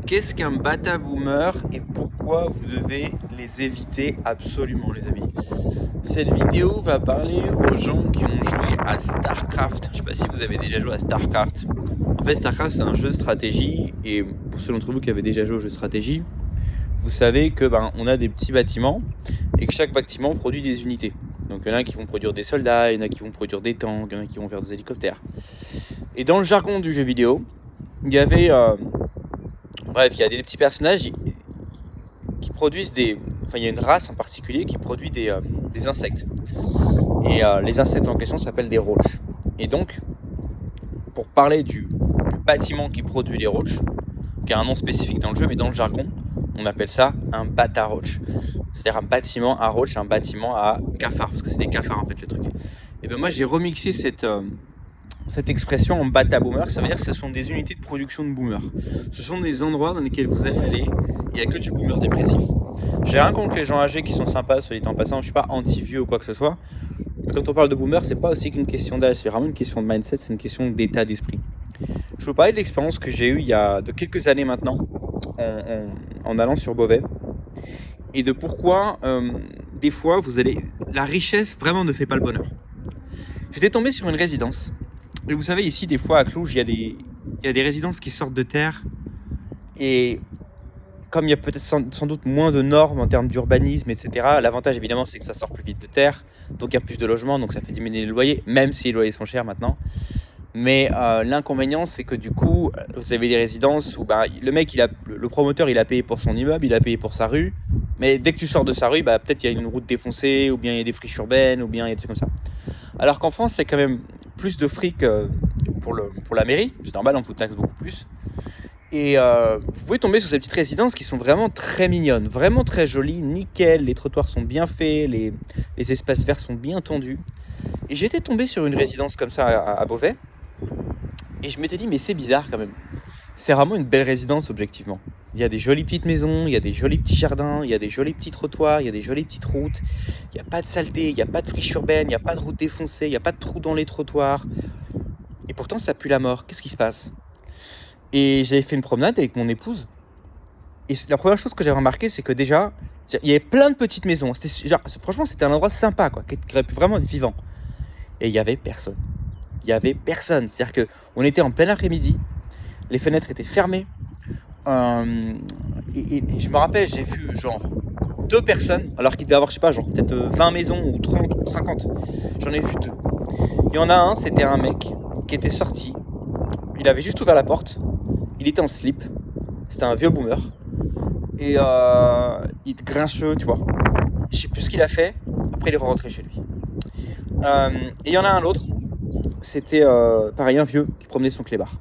Qu'est-ce qu'un bata boomer et pourquoi vous devez les éviter absolument, les amis? Cette vidéo va parler aux gens qui ont joué à StarCraft. Je sais pas si vous avez déjà joué à StarCraft. En fait, StarCraft, c'est un jeu de stratégie et pour ceux d'entre vous qui avez déjà joué au jeu de stratégie, vous savez que on a des petits bâtiments et que chaque bâtiment produit des unités. Donc il y en a qui vont produire des soldats, il y en a qui vont produire des tanks, il y en a qui vont faire des hélicoptères. Et dans le jargon du jeu vidéo, il y avait il y a des petits personnages qui produisent des... Enfin, il y a une race en particulier qui produit des insectes. Et les insectes en question s'appellent des roaches. Et donc, pour parler du bâtiment qui produit les roaches, qui a un nom spécifique dans le jeu, mais dans le jargon, on appelle ça un bata roach. C'est-à-dire un bâtiment à roach, un bâtiment à cafard, parce que c'est des cafards en fait le truc. Et ben moi j'ai remixé cette expression en bata boomer, ça veut dire que ce sont des unités de production de boomers. Ce sont des endroits dans lesquels vous allez aller, il n'y a que du boomer dépressif. J'ai rien contre les gens âgés qui sont sympas, soit dit en passant, je suis pas anti-vieux ou quoi que ce soit. Mais quand on parle de boomer, c'est pas aussi qu'une question d'âge, c'est vraiment une question de mindset, c'est une question d'état d'esprit. Je vous parler de l'expérience que j'ai eue il y a de quelques années maintenant, en allant sur Beauvais, et de pourquoi des fois la richesse vraiment ne fait pas le bonheur. J'étais tombé sur une résidence. Et vous savez, ici, des fois, à Cluj, il y a des résidences qui sortent de terre. Et comme il y a peut-être sans doute moins de normes en termes d'urbanisme, etc., l'avantage, évidemment, c'est que ça sort plus vite de terre. Donc, il y a plus de logements, donc ça fait diminuer les loyers, même si les loyers sont chers maintenant. Mais l'inconvénient, c'est que du coup, vous avez des résidences où le mec, le promoteur, il a payé pour son immeuble, il a payé pour sa rue. Mais dès que tu sors de sa rue, peut-être il y a une route défoncée, ou bien il y a des friches urbaines, ou bien il y a des trucs comme ça. Alors qu'en France, c'est quand même plus de fric pour la mairie. C'est normal, on vous taxe beaucoup plus. Et vous pouvez tomber sur ces petites résidences qui sont vraiment très mignonnes, vraiment très jolies, nickel. Les trottoirs sont bien faits, les espaces verts sont bien tendus. Et j'étais tombé sur une résidence comme ça à Beauvais. Et je m'étais dit, mais c'est bizarre quand même. C'est vraiment une belle résidence, objectivement. Il y a des jolies petites maisons, il y a des jolis petits jardins, il y a des jolis petits trottoirs, il y a des jolies petites routes. Il n'y a pas de saleté, il n'y a pas de friche urbaine, il n'y a pas de route défoncée, il n'y a pas de trous dans les trottoirs. Et pourtant, ça pue la mort. Qu'est-ce qui se passe? Et j'avais fait une promenade avec mon épouse. Et la première chose que j'avais remarqué, c'est que déjà, il y avait plein de petites maisons. Franchement, c'était un endroit sympa, quoi, qui aurait pu vraiment être vivant. Et il n'y avait personne. Il n'y avait personne. C'est-à-dire qu'on était en plein après-midi, les fenêtres étaient fermées. Et je me rappelle, j'ai vu genre 2 personnes, alors qu'il devait y avoir, je sais pas, genre peut-être 20 maisons ou 30 ou 50. J'en ai vu 2. Il y en a un, c'était un mec qui était sorti. Il avait juste ouvert la porte. Il était en slip. C'était un vieux boomer. Et il était grincheux, tu vois. Je sais plus ce qu'il a fait. Après, il est rentré chez lui. Et il y en a un autre. C'était pareil, un vieux qui promenait son clébard.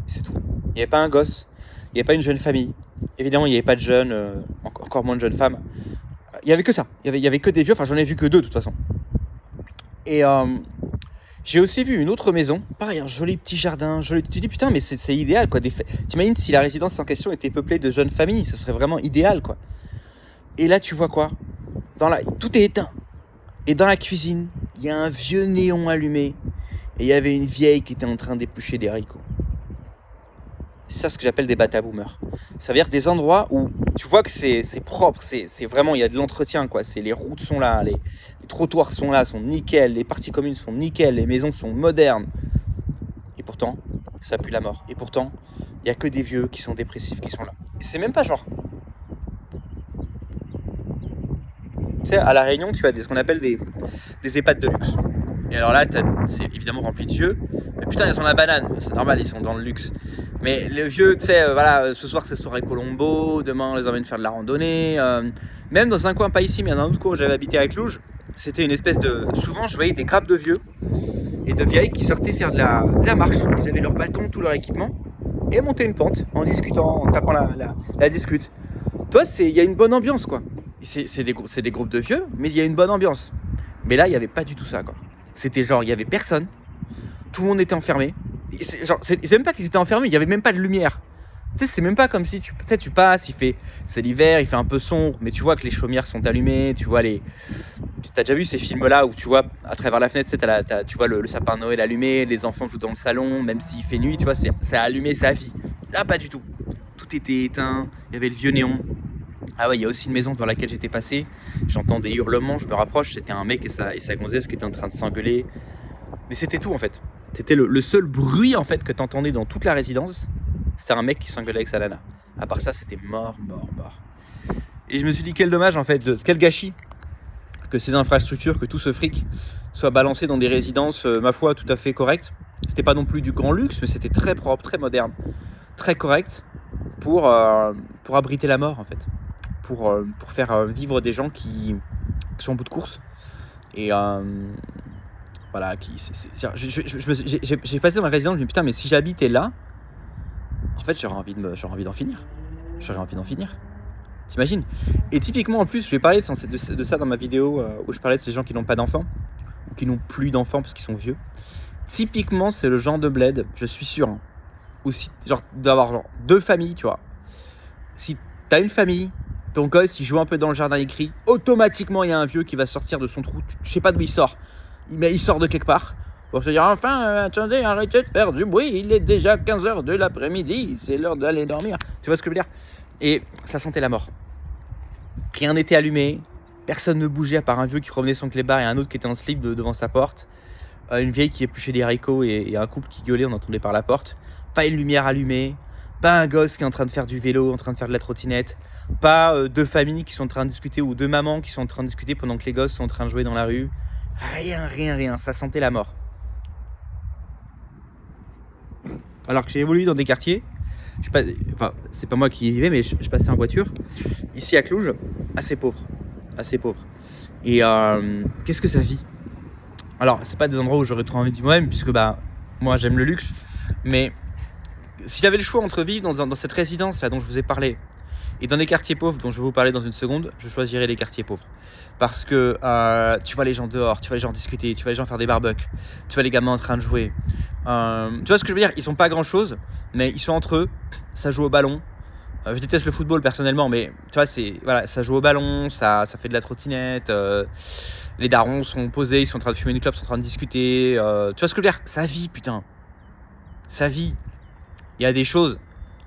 C'est tout. Il n'y avait pas un gosse. Il n'y avait pas une jeune famille. Évidemment, il n'y avait pas de jeunes, encore moins de jeunes femmes. Il n'y avait que ça. Il y avait que des vieux. Enfin, j'en ai vu que 2 de toute façon. Et j'ai aussi vu une autre maison. Pareil, un joli petit jardin. Tu dis putain, mais c'est idéal quoi. T'imagines si la résidence en question était peuplée de jeunes familles. Ce serait vraiment idéal quoi. Et là, tu vois quoi? Tout est éteint. Et dans la cuisine, il y a un vieux néon allumé. Et il y avait une vieille qui était en train d'éplucher des haricots. C'est ça ce que j'appelle des bata boomers. Ça veut dire des endroits où tu vois que c'est propre, c'est vraiment, il y a de l'entretien quoi. Les routes sont là, les trottoirs sont là, sont nickel, les parties communes sont nickel, les maisons sont modernes. Et pourtant, ça pue la mort. Et pourtant, il n'y a que des vieux qui sont dépressifs qui sont là. Et c'est même pas genre... Tu sais, à La Réunion, tu as ce qu'on appelle des EHPAD de luxe. Et alors là, c'est évidemment rempli de vieux. Mais putain, ils sont la banane. C'est normal, ils sont dans le luxe. Mais les vieux, tu sais, ce soir c'est soirée Colombo, demain on les emmène faire de la randonnée. Même dans un coin, pas ici, mais dans un autre coin où j'avais habité à Cluj, c'était une espèce de... Souvent, je voyais des grappes de vieux et de vieilles qui sortaient faire de la marche. Ils avaient leur bâton, tout leur équipement, et montaient une pente en discutant, en tapant la discute. Toi, il y a une bonne ambiance, quoi. C'est des groupes de vieux, mais il y a une bonne ambiance. Mais là, il n'y avait pas du tout ça, quoi. C'était genre, il n'y avait personne. Tout le monde était enfermé. C'est même pas qu'ils étaient enfermés, il n'y avait même pas de lumière. Tu sais, c'est même pas comme si tu passes, c'est l'hiver, il fait un peu sombre, mais tu vois que les chaumières sont allumées, tu vois t'as déjà vu ces films-là où tu vois à travers la fenêtre, tu vois le sapin de Noël allumé, les enfants jouent dans le salon, même s'il fait nuit, tu vois, c'est allumé, ça vit. Là, pas du tout. Tout tout était éteint, il y avait le vieux néon. Ah ouais, il y a aussi une maison devant laquelle j'étais passé, j'entends des hurlements, je me rapproche, c'était un mec et sa gonzesse qui étaient en train de s'engueuler. Mais c'était tout en fait. C'était le seul bruit en fait que tu entendais dans toute la résidence, c'était un mec qui s'engueulait avec sa nana. À part ça, c'était mort. Et je me suis dit quel dommage en fait, quel gâchis que ces infrastructures, que tout ce fric soit balancé dans des résidences, ma foi, tout à fait correctes. C'était pas non plus du grand luxe, mais c'était très propre, très moderne, très correct pour abriter la mort en fait, pour faire vivre des gens qui sont en bout de course. Et voilà, j'ai passé dans ma résidence, je me dis putain, mais si j'habitais là, en fait, j'aurais envie d'en finir. T'imagines? Et typiquement, en plus, je vais parler de ça dans ma vidéo où je parlais de ces gens qui n'ont pas d'enfants, ou qui n'ont plus d'enfants parce qu'ils sont vieux. Typiquement, c'est le genre de bled, je suis sûr, hein, ou si, genre, d'avoir genre 2 familles, tu vois. Si t'as une famille, ton gosse, il joue un peu dans le jardin, il crie, automatiquement, il y a un vieux qui va sortir de son trou, je sais pas d'où il sort, mais il sort de quelque part, pour se dire, enfin, attendez, arrêtez de faire du bruit, il est déjà 15h de l'après-midi, c'est l'heure d'aller dormir. Tu vois ce que je veux dire? Et ça sentait la mort. Rien n'était allumé, personne ne bougeait à part un vieux qui promenait son clébard et un autre qui était en slip devant sa porte. Une vieille qui épluchait des haricots et un couple qui gueulait, on entendait par la porte. Pas une lumière allumée, pas un gosse qui est en train de faire du vélo, en train de faire de la trottinette, pas 2 familles qui sont en train de discuter ou 2 mamans qui sont en train de discuter pendant que les gosses sont en train de jouer dans la rue. Rien, ça sentait la mort. Alors que j'ai évolué dans des quartiers, enfin c'est pas moi qui y vivais, mais je passais en voiture, ici à Cluj, assez pauvre. Et qu'est-ce que ça vit? Alors c'est pas des endroits où j'aurais trop envie de vivre moi-même, puisque moi j'aime le luxe, mais si j'avais le choix entre vivre dans cette résidence là dont je vous ai parlé et dans des quartiers pauvres dont je vais vous parler dans une seconde, je choisirais les quartiers pauvres. Parce que tu vois les gens dehors, tu vois les gens discuter, tu vois les gens faire des barbecues, tu vois les gamins en train de jouer. Tu vois ce que je veux dire? Ils sont pas grand chose, mais ils sont entre eux, ça joue au ballon. Je déteste le football personnellement, mais tu vois, ça joue au ballon, ça fait de la trottinette. Les darons sont posés, ils sont en train de fumer une clope, ils sont en train de discuter. Tu vois ce que je veux dire? Ça vit, putain. Ça vit. Il y a des choses.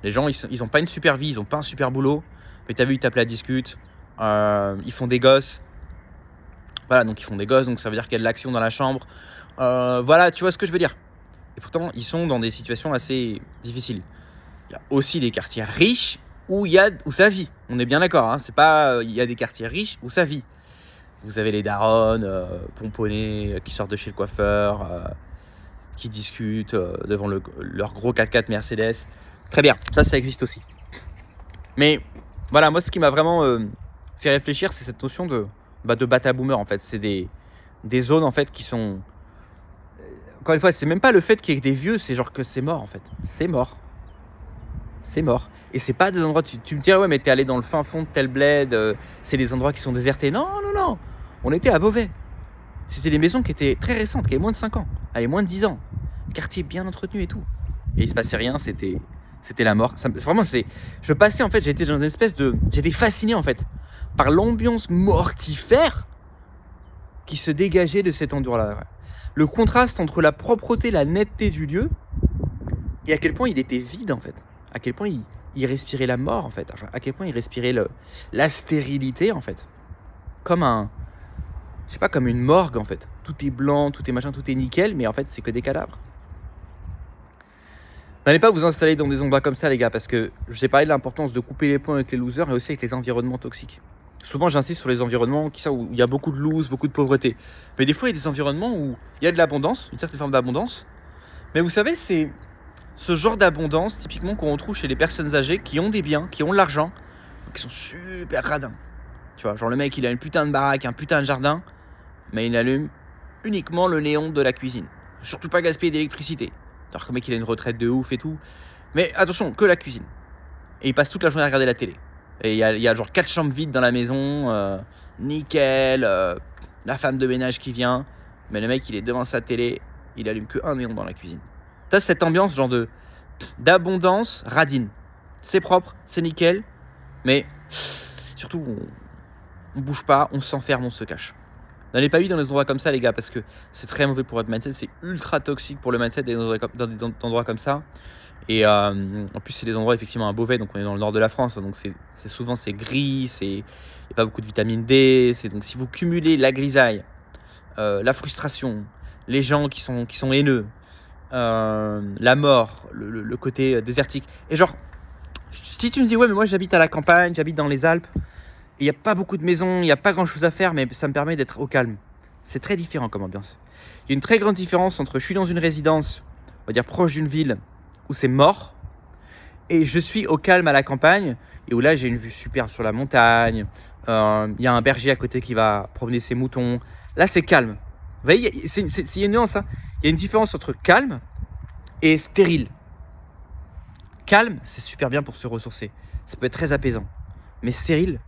Les gens, ils ont pas une super vie, ils ont pas un super boulot. Mais t'as vu, ils tapent la discute. Ils font des gosses. Voilà, donc ils font des gosses, donc ça veut dire qu'il y a de l'action dans la chambre. Voilà, tu vois ce que je veux dire. Et pourtant, ils sont dans des situations assez difficiles. Il y a aussi des quartiers riches où ça vit. On est bien d'accord, hein. C'est pas, il y a des quartiers riches où ça vit. Vous avez les daronnes, pomponnés, qui sortent de chez le coiffeur, qui discutent devant leur gros 4x4 Mercedes. Très bien, ça existe aussi. Mais voilà, moi ce qui m'a vraiment fait réfléchir, c'est cette notion de bata boomer en fait. C'est des zones en fait qui sont... Encore une fois, c'est même pas le fait qu'il y ait des vieux, c'est genre que c'est mort en fait. C'est mort. Et c'est pas des endroits, tu me dirais, ouais, mais t'es allé dans le fin fond de tel bled, c'est des endroits qui sont désertés. Non. On était à Beauvais. C'était des maisons qui étaient très récentes, qui avaient moins de 5 ans, allez, moins de 10 ans. Quartier bien entretenu et tout. Et il se passait rien, c'était la mort. Vraiment, je passais en fait, j'étais dans une espèce de... J'étais fasciné en fait par l'ambiance mortifère qui se dégageait de cet endroit-là. Le contraste entre la propreté, la netteté du lieu et à quel point il était vide en fait. À quel point il respirait la mort en fait. À quel point il respirait la stérilité en fait. Comme comme une morgue en fait. Tout est blanc, tout est machin, tout est nickel, mais en fait c'est que des cadavres. N'allez pas vous installer dans des endroits comme ça les gars, parce que je vous ai parlé de l'importance de couper les ponts avec les losers et aussi avec les environnements toxiques. Souvent j'insiste sur les environnements où il y a beaucoup de loose, beaucoup de pauvreté. Mais des fois il y a des environnements où il y a de l'abondance, une certaine forme d'abondance. Mais vous savez, c'est ce genre d'abondance typiquement qu'on retrouve chez les personnes âgées qui ont des biens, qui ont de l'argent, qui sont super radins. Tu vois, genre le mec il a une putain de baraque, un putain de jardin, mais il allume uniquement le néon de la cuisine. Surtout pas gaspiller d'électricité. Alors que le mec il a une retraite de ouf et tout. Mais attention, que la cuisine. Et il passe toute la journée à regarder la télé. Et il y a genre 4 chambres vides dans la maison, nickel, la femme de ménage qui vient. Mais le mec il est devant sa télé, il allume que un néon dans la cuisine. T'as cette ambiance genre d'abondance radine. C'est propre, c'est nickel, mais surtout on bouge pas, on s'enferme, on se cache. N'allez pas vivre dans des endroits comme ça les gars, parce que c'est très mauvais pour votre mindset, c'est ultra toxique pour le mindset dans des endroits comme ça. Et en plus, c'est des endroits effectivement à Beauvais, donc on est dans le nord de la France, donc souvent c'est gris, il n'y a pas beaucoup de vitamine D. Donc si vous cumulez la grisaille, la frustration, les gens qui sont haineux, la mort, le côté désertique. Et genre, si tu me dis ouais mais moi j'habite à la campagne, j'habite dans les Alpes, il n'y a pas beaucoup de maisons, il n'y a pas grand chose à faire, mais ça me permet d'être au calme. C'est très différent comme ambiance. Il y a une très grande différence entre je suis dans une résidence, on va dire proche d'une ville, où c'est mort, et je suis au calme à la campagne, et où là j'ai une vue superbe sur la montagne, il y a un berger à côté qui va promener ses moutons. Là c'est calme. Vous voyez, il y a une nuance, hein. Il y a une différence entre calme et stérile. Calme, c'est super bien pour se ressourcer. Ça peut être très apaisant. Mais stérile,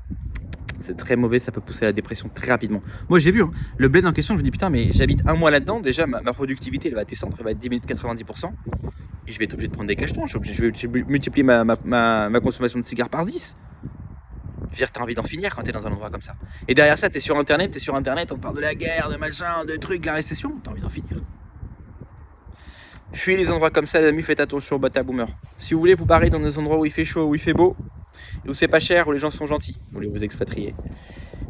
c'est très mauvais, ça peut pousser à la dépression très rapidement. Moi j'ai vu, hein, le bled en question, je me dis putain, mais j'habite un mois là-dedans, déjà ma productivité elle va descendre, elle va être diminuée de 90%. Et je vais être obligé de prendre des cachetons, je vais multiplier ma consommation de cigares par 10. Je veux dire, t'as envie d'en finir quand t'es dans un endroit comme ça. Et derrière ça, t'es sur internet, on parle de la guerre, de machin, de trucs, de la récession, t'as envie d'en finir. Fuyez les endroits comme ça, les amis, faites attention au bata boomer. Si vous voulez vous barrer dans des endroits où il fait chaud, où il fait beau, et où c'est pas cher, où les gens sont gentils, vous voulez vous expatrier,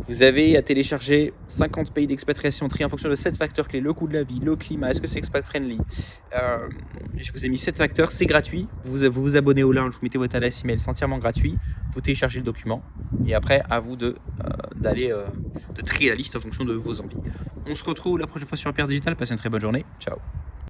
vous avez à télécharger 50 pays d'expatriation triés en fonction de 7 facteurs clés: le coût de la vie, le climat, est-ce que c'est expat friendly. Je vous ai mis 7 facteurs, c'est gratuit. Vous vous abonnez au lien, vous mettez votre adresse email, c'est entièrement gratuit. Vous téléchargez le document et après à vous de trier la liste en fonction de vos envies. On se retrouve la prochaine fois sur Hyper Digital. Passez une très bonne journée. Ciao.